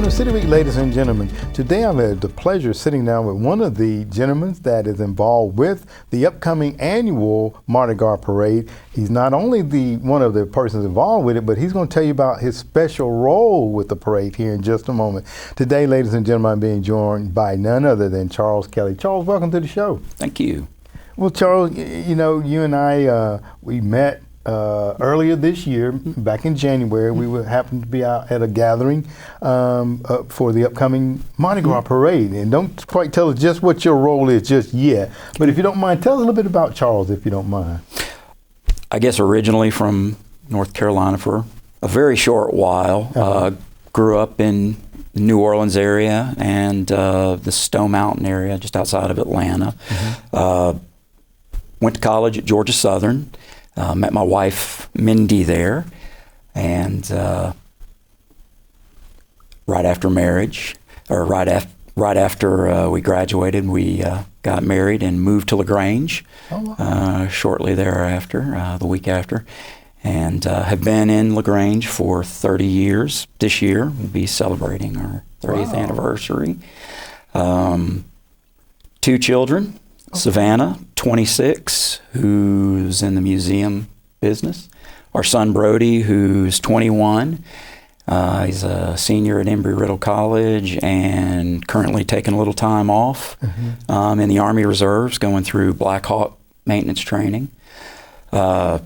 Welcome to City Week, ladies and gentlemen. Today I've had the pleasure of sitting down with one of the gentlemen that is involved with the upcoming annual Mardi Gras parade. He's not only one of the persons involved with it, but he's going to tell you about his special role with the parade here in just a moment. Today, ladies and gentlemen, I'm being joined by none other than Charles Kelly. Charles, welcome to the show. Thank you. Well, Charles, you know, you and I, we met earlier this year, back in January. We happened to be out at a gathering for the upcoming Mardi Gras parade. And don't quite tell us just what your role is just yet. But if you don't mind, tell us a little bit about Charles, if you don't mind. I guess originally from North Carolina for a very short while. Grew up in the New Orleans area and the Stone Mountain area just outside of Atlanta. Went to college at Georgia Southern. Met my wife, Mindy, there, and right after marriage, or right after we graduated, we got married and moved to LaGrange. Shortly thereafter, the week after, and have been in LaGrange for 30 years. This year, we'll be celebrating our 30th anniversary. 2 children. Savannah, 26, who's in the museum business. Our son Brody, who's 21. He's a senior at Embry-Riddle College and currently taking a little time off in the Army Reserves, going through Black Hawk maintenance training. Wife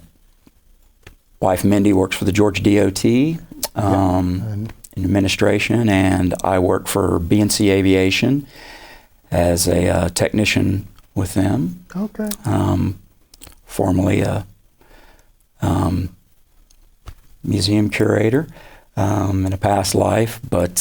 Mindy works for the Georgia DOT in administration, and I work for B&C Aviation as a technician with them. Okay. Formerly a museum curator in a past life, but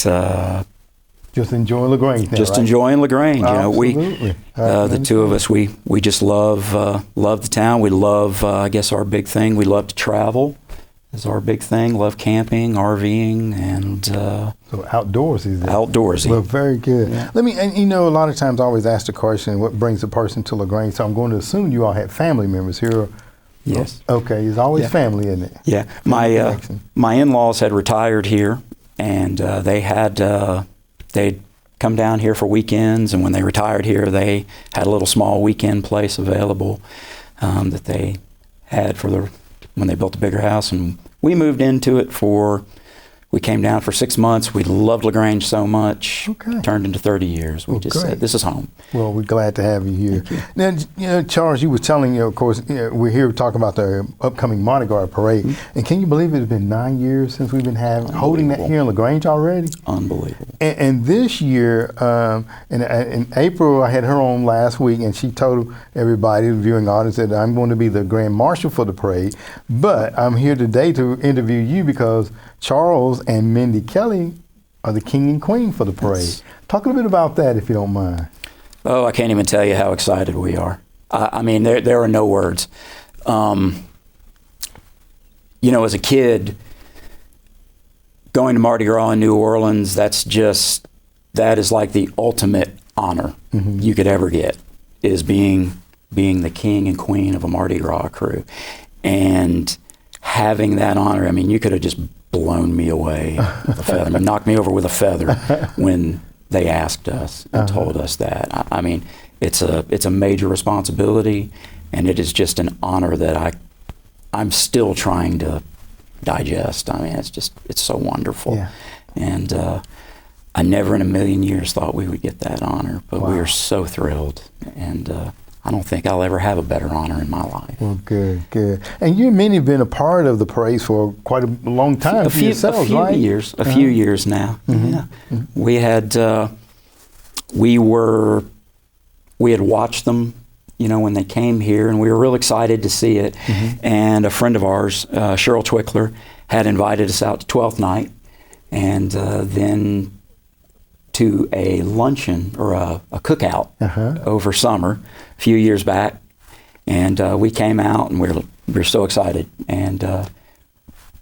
just enjoying LaGrange. Enjoying LaGrange. Absolutely. The two of us, we just love the town. We love, I guess, our big thing. We love to travel. Is our big thing. Love camping, RVing, and so outdoorsy. Outdoorsy. Well, very good. Yeah. And you know, a lot of times I always ask the question, what brings a person to LaGrange? So I'm going to assume you all had family members here. Yes. Okay, it's always family, isn't it? Yeah. My in-laws had retired here, and they'd come down here for weekends, and when they retired here, they had a little small weekend place available that they had when they built a bigger house, and we moved into it we came down for 6 months. We loved LaGrange so much. Okay. Turned into 30 years. We just said, this is home. Well, we're glad to have you here. Now, you know, Charles, you were telling, of course, we're here talking about the upcoming Mardi Gras parade. And can you believe it's been 9 years since we've been holding that here in LaGrange already? Unbelievable. And this year, in April, I had her on last week, and she told everybody, the viewing audience, that I'm going to be the Grand Marshal for the parade. But I'm here today to interview you because Charles and Mindy Kelly are the king and queen for the parade. Yes. Talk a little bit about that, if you don't mind. Oh, I can't even tell you how excited we are. I mean, there are no words. You know, as a kid, going to Mardi Gras in New Orleans, that is like the ultimate honor you could ever get, is being the king and queen of a Mardi Gras crew. And having that honor, I mean, you could have just blown me away with a feather, knocked me over with a feather when they asked us and told us that. I mean, it's a major responsibility, and it is just an honor that I'm still trying to digest. I mean, it's so wonderful. Yeah. And I never in a million years thought we would get that honor, but we are so thrilled, and I don't think I'll ever have a better honor in my life. Well, good. And you and Minnie have been a part of the parades for quite a long time. A few years now. Yeah. We had watched them, you know, when they came here, and we were real excited to see it. And a friend of ours, Cheryl Twickler, had invited us out to 12th night, and then to a luncheon or a cookout over summer a few years back, and we came out, and we were so excited, and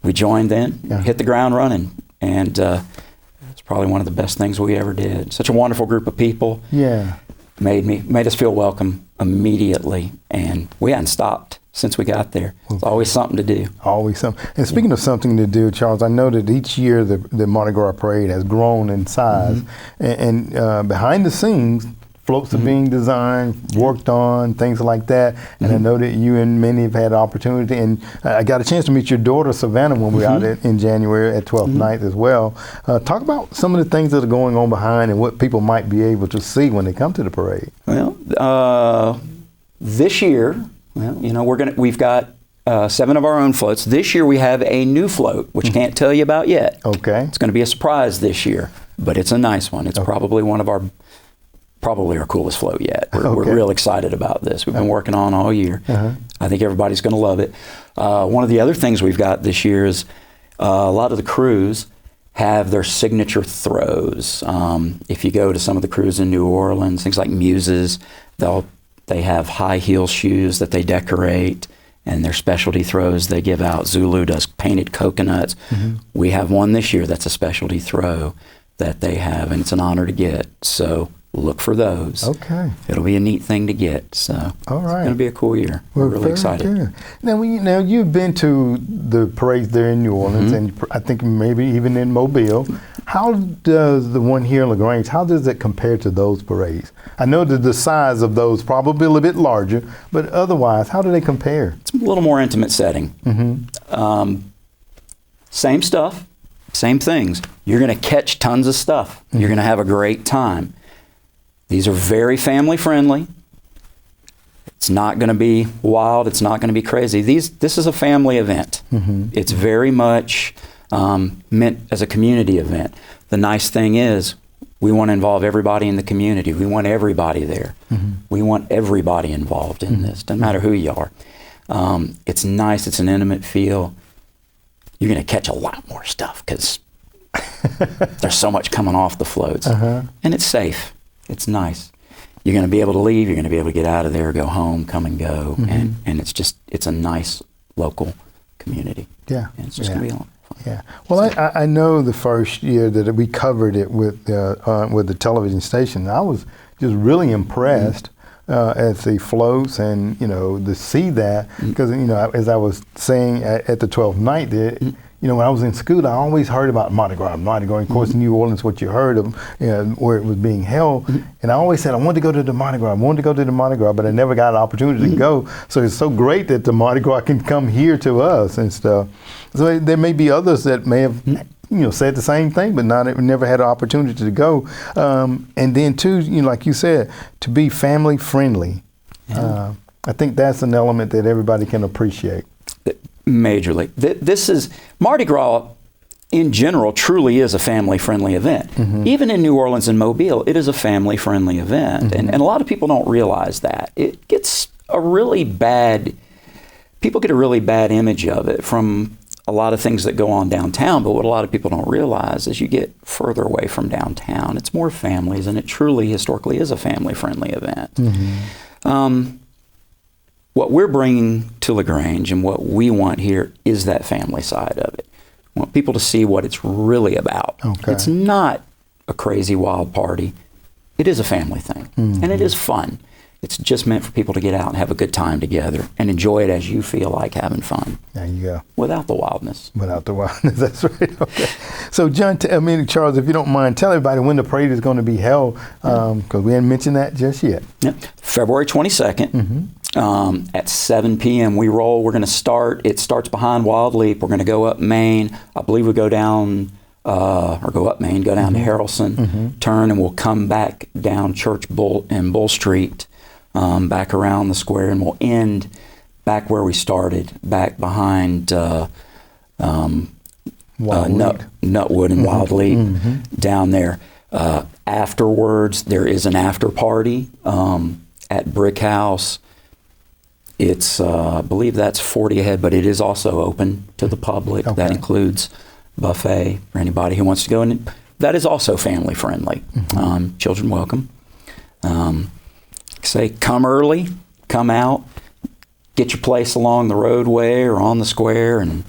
we joined then, hit the ground running, and it's probably one of the best things we ever did. Such a wonderful group of people. Yeah, made us feel welcome immediately, and we hadn't stopped since we got there. It's always something to do. Always something. And speaking of something to do, Charles, I know that each year the Mardi Gras parade has grown in size, and behind the scenes, floats are being designed, worked on, things like that. And I know that you and many have had opportunity. And I got a chance to meet your daughter, Savannah, when we were out in January at 12th Night as well. Talk about some of the things that are going on behind and what people might be able to see when they come to the parade. Well, this year, we've got 7 of our own floats. This year we have a new float, which can't tell you about yet. Okay. It's going to be a surprise this year, but it's a nice one. It's probably our coolest float yet. We're real excited about this. We've been working on all year. I think everybody's going to love it. One of the other things we've got this year is a lot of the crews have their signature throws. If you go to some of the crews in New Orleans, things like Muses, they have high heel shoes that they decorate, and their specialty throws they give out. Zulu does painted coconuts. We have one this year that's a specialty throw that they have, and it's an honor to get. So look for those. Okay. It'll be a neat thing to get. So all right. It's going to be a cool year. We're really excited. Good. Now you've been to the parades there in New Orleans, and I think maybe even in Mobile. How does the one here in LaGrange, how does it compare to those parades? I know that the size of those probably a little bit larger, but otherwise, how do they compare? It's a little more intimate setting. Same stuff, same things. You're going to catch tons of stuff. You're going to have a great time. These are very family friendly. It's not going to be wild. It's not going to be crazy. This is a family event. It's very much meant as a community event. The nice thing is we want to involve everybody in the community. We want everybody there. We want everybody involved in this. Doesn't matter who you are. It's nice. It's an intimate feel. You're going to catch a lot more stuff because there's so much coming off the floats. And it's safe. It's nice. You're going to be able to leave. You're going to be able to get out of there, go home, come and go. And it's a nice local community. Yeah. And it's just going to be a lot of fun. Yeah. Well, I know the first year that we covered it with the television station, I was just really impressed at the floats and, to see that. Because, as I was saying at the 12th night there, when I was in school, I always heard about Mardi Gras. Of course, New Orleans, what you heard of, where it was being held. And I always said, I wanted to go to the Mardi Gras, but I never got an opportunity to go. So it's so great that the Mardi Gras can come here to us and stuff. So there may be others that may have, said the same thing, but never had an opportunity to go. And then too, like you said, to be family friendly. I think that's an element that everybody can appreciate. Majorly. This is Mardi Gras in general truly is a family-friendly event. Even in New Orleans and Mobile, it is a family-friendly event. And a lot of people don't realize that. It gets people get a really bad image of it from a lot of things that go on downtown, but what a lot of people don't realize is you get further away from downtown. It's more families, and it truly, historically, is a family-friendly event. What we're bringing to LaGrange and what we want here is that family side of it. We want people to see what it's really about. It's not a crazy wild party. It is a family thing, and it is fun. It's just meant for people to get out and have a good time together and enjoy it as you feel like having fun. There you go. Without the wildness. That's right. Okay. So, John, Charles, if you don't mind, tell everybody when the parade is going to be held, because we hadn't mentioned that just yet. February 22nd. At 7 p.m. we roll. We're going to start. It starts behind Wild Leap. We're going to go up Main. I believe we go down, or go up Main, go down to Harrelson, turn, and we'll come back down Church and Bull Street, back around the square, and we'll end back where we started, back behind Nutwood and Wild Leap, down there. Afterwards, there is an after party at Brick House. It's, I believe that's 40 a head, but it is also open to the public. That includes buffet for anybody who wants to go in. That is also family friendly. Children welcome. Say, come early, come out, get your place along the roadway or on the square, and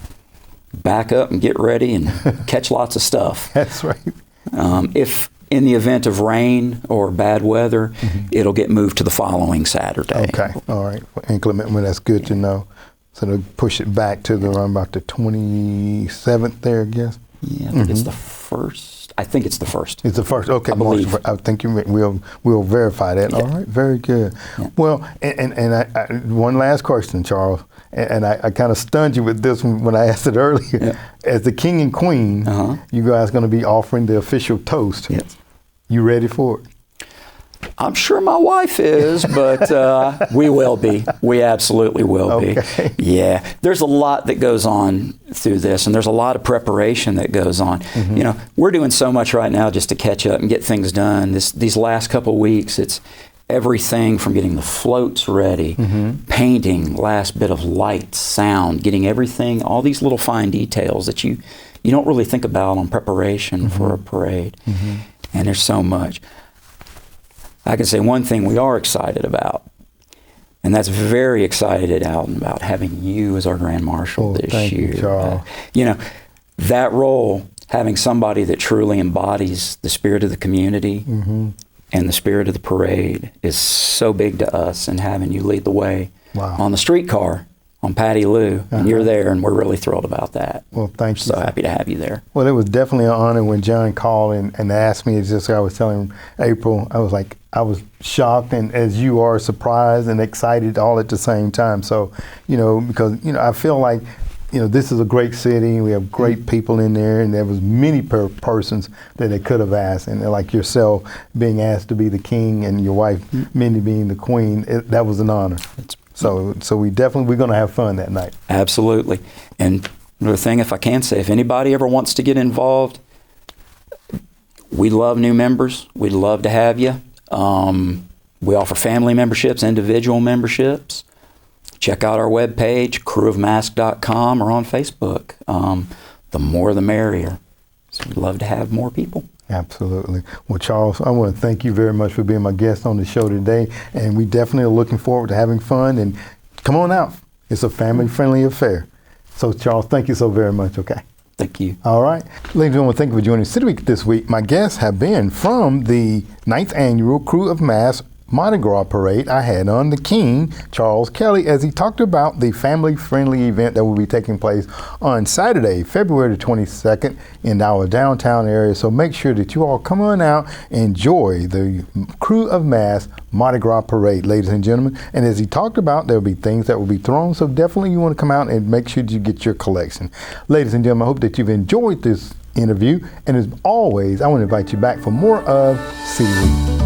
back up and get ready and catch lots of stuff. That's right. If in the event of rain or bad weather, it'll get moved to the following Saturday. Okay. All right. Inclement, well, that's good to know. So they'll push it back to around about the 27th there, I guess. Yeah, I think it's the first. I think it's the first. It's the first. Okay, I believe. I think we'll verify that. Yeah. All right, very good. Yeah. Well, and I, one last question, Charles, and I kind of stunned you with this one when I asked it earlier. Yeah. As the king and queen, you guys going to be offering the official toast. Yes. You ready for it? I'm sure my wife is, but we will be. We absolutely will Okay. be. Yeah. There's a lot that goes on through this, and there's a lot of preparation that goes on. You know, we're doing so much right now just to catch up and get things done. These last couple of weeks, it's everything from getting the floats ready, painting, last bit of light, sound, getting everything, all these little fine details that you don't really think about on preparation for a parade. And there's so much. I can say one thing we are excited about, and that's very excited at Alton about having you as our Grand Marshal this thank year. You, Charles. You know, that role, having somebody that truly embodies the spirit of the community and the spirit of the parade is so big to us, and having you lead the way on the streetcar on Patty Lou, and you're there, and we're really thrilled about that. Well, thank you. So happy to have you there. Well, it was definitely an honor when John called and asked me. It's just like I was telling April, I was like, I was shocked, and as you are, surprised and excited all at the same time. So, you know, because, you know, I feel like, you know, this is a great city. We have great people in there, and there was many persons that they could have asked, and like yourself being asked to be the king, and your wife Mindy being the queen. That was an honor. So we're going to have fun that night. Absolutely. And another thing, if I can say, if anybody ever wants to get involved, we love new members. We'd love to have you. We offer family memberships, individual memberships. Check out our webpage, crewofmask.com, or on Facebook. The more the merrier. So we'd love to have more people. Absolutely. Well, Charles, I want to thank you very much for being my guest on the show today. And we definitely are looking forward to having fun. And come on out. It's a family-friendly affair. So, Charles, thank you so very much. Okay. Thank you. All right. Ladies and gentlemen, thank you for joining City Week this week. My guests have been from the 9th Annual Krewe of Mass Mardi Gras Parade. I had on the King, Charles Kelly, as he talked about the family-friendly event that will be taking place on Saturday, February the 22nd in our downtown area. So make sure that you all come on out and enjoy the Krewe of Mass Mardi Gras Parade, ladies and gentlemen. And as he talked about, there will be things that will be thrown. So definitely you want to come out and make sure you get your collection. Ladies and gentlemen, I hope that you've enjoyed this interview. And as always, I want to invite you back for more of City Week.